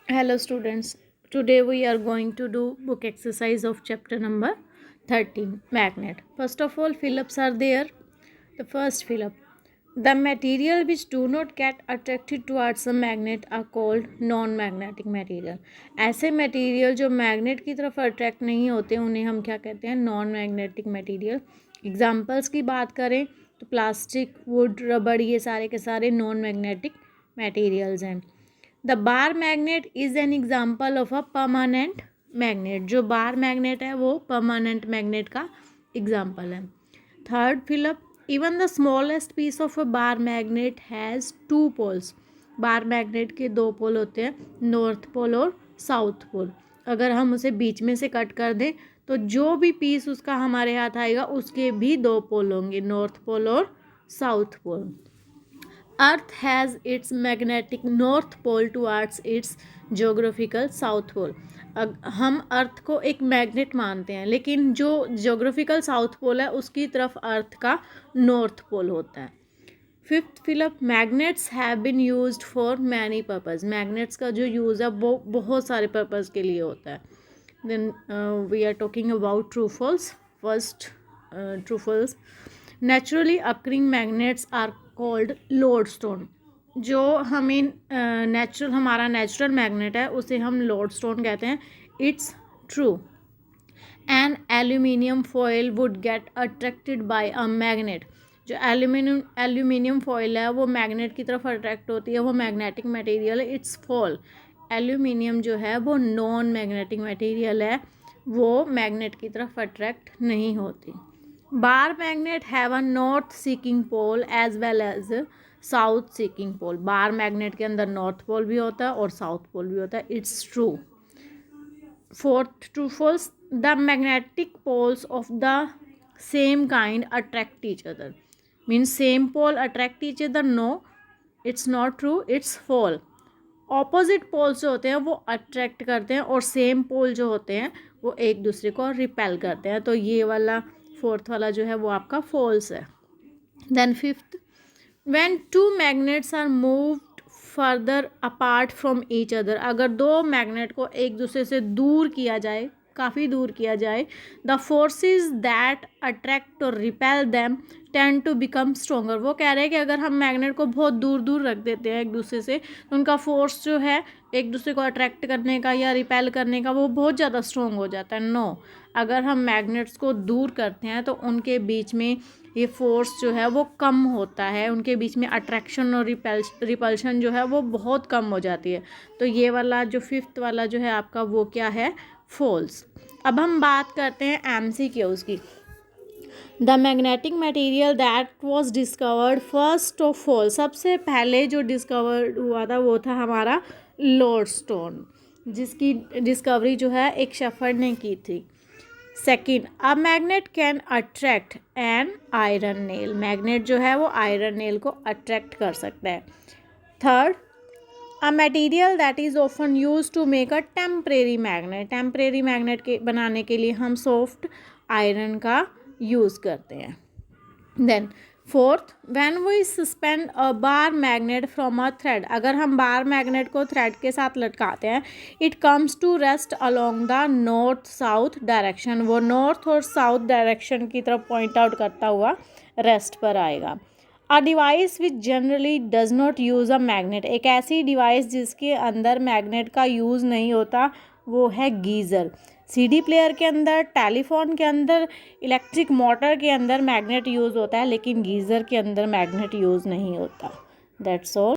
Hello students, today we are going to do book exercise of chapter number 13, magnet. First of all, fill-ups are there. The first fill-up. The material which do not get attracted towards a magnet are called non-magnetic material. ऐसे material जो magnet की तरफ attract नहीं होते उन्हें हम क्या कहते हैं, non-magnetic material. Examples की बात करें तो प्लास्टिक, वुड, रबड़, ये सारे के सारे non-magnetic materials हैं. The bar magnet is an example of a permanent magnet. जो बार मैग्नेट है वो परमानेंट मैग्नेट का एग्जाम्पल है. Third fill up. Even the smallest piece of a bar magnet has two poles. Bar magnet के दो पोल होते हैं, नॉर्थ पोल और साउथ पोल. अगर हम उसे बीच में से कट कर दें तो जो भी पीस उसका हमारे हाथ आएगा उसके भी दो पोल होंगे, नॉर्थ पोल और south pole. Earth has its magnetic north pole towards its geographical south pole. हम अर्थ को एक मैग्नेट मानते हैं, लेकिन जो जोग्राफिकल साउथ पोल है उसकी तरफ अर्थ का नॉर्थ पोल होता है. Fifth fill up. Magnets have been used for many purpose. Magnets का जो यूज़ है वो बहुत सारे पर्पज़ के लिए होता है. Then we are talking about true false. First true false. Naturally occurring magnets are called lodestone. जो हमें हमारा नेचुरल मैग्नेट है उसे हम लोडस्टोन कहते हैं. It's true. An aluminium foil would get attracted by a magnet. जो एल्यूमिनियम फॉयल है वो मैग्नेट की तरफ अट्रैक्ट होती है, वो मैग्नेटिक मटेरियल है. It's fall. एल्यूमिनियम जो है वो नॉन मैग्नेटिक मटेरियल है, वो मैग्नेट की तरफ अट्रैक्ट नहीं होती. Bar magnet have a north seeking pole as well as south seeking pole. Bar magnet के अंदर नॉर्थ पोल भी होता है और साउथ पोल भी होता है. It's true. Fourth true false. The magnetic poles of the same kind attract each other. Means same pole attract each other. No, it's not true, it's fall. Opposite poles जो होते हैं वो अट्रैक्ट करते हैं और सेम पोल जो होते हैं वो एक दूसरे को रिपेल करते हैं. तो ये वाला फोर्थ वाला जो है वो आपका फॉल्स है. Then fifth. When two magnets are moved further apart from each other. अगर दो मैग्नेट को एक दूसरे से दूर किया जाए, काफ़ी दूर किया जाए, द फोर्सेस दैट अट्रैक्ट और repel them tend to become stronger. वो कह रहे हैं कि अगर हम मैग्नेट को बहुत दूर दूर रख देते हैं एक दूसरे से तो उनका फोर्स जो है एक दूसरे को अट्रैक्ट करने का या रिपेल करने का वो बहुत ज़्यादा स्ट्रॉन्ग हो जाता है. नो, अगर हम मैग्नेट्स को दूर करते हैं तो उनके बीच में ये फोर्स जो है वो कम होता है, उनके बीच में अट्रैक्शन और रिपल्शन जो है वो बहुत कम हो जाती है. तो ये वाला जो फिफ्थ वाला जो है आपका वो क्या है, फॉल्स. अब हम बात करते हैं MCQs की. The magnetic material that was discovered first of all. सबसे पहले जो डिस्कवर्ड हुआ था वो था हमारा लोडस्टोन, जिसकी डिस्कवरी जो है एक शेफर्ड ने की थी. Second, a magnet can attract an iron nail. Magnet जो है वो आयरन नेल को अट्रैक्ट कर सकता है. Third, a material that is often use to make a temporary magnet. Temporary magnet के बनाने के लिए हम सॉफ्ट आयरन का यूज़ करते हैं. Then fourth, when we suspend a bar magnet from a thread. अगर हम बार मैग्नेट को थ्रेड के साथ लटकाते हैं, it comes to rest along the north south direction. वो नॉर्थ और साउथ डायरेक्शन की तरफ पॉइंट आउट करता हुआ रेस्ट पर आएगा. A device which generally does not use a magnet. एक ऐसी डिवाइस जिसके अंदर मैग्नेट का यूज़ नहीं होता वो है गीज़र. CD प्लेयर के अंदर, टेलीफोन के अंदर, इलेक्ट्रिक मोटर के अंदर मैग्नेट यूज़ होता है, लेकिन गीज़र के अंदर मैग्नेट यूज़ नहीं होता. That's all.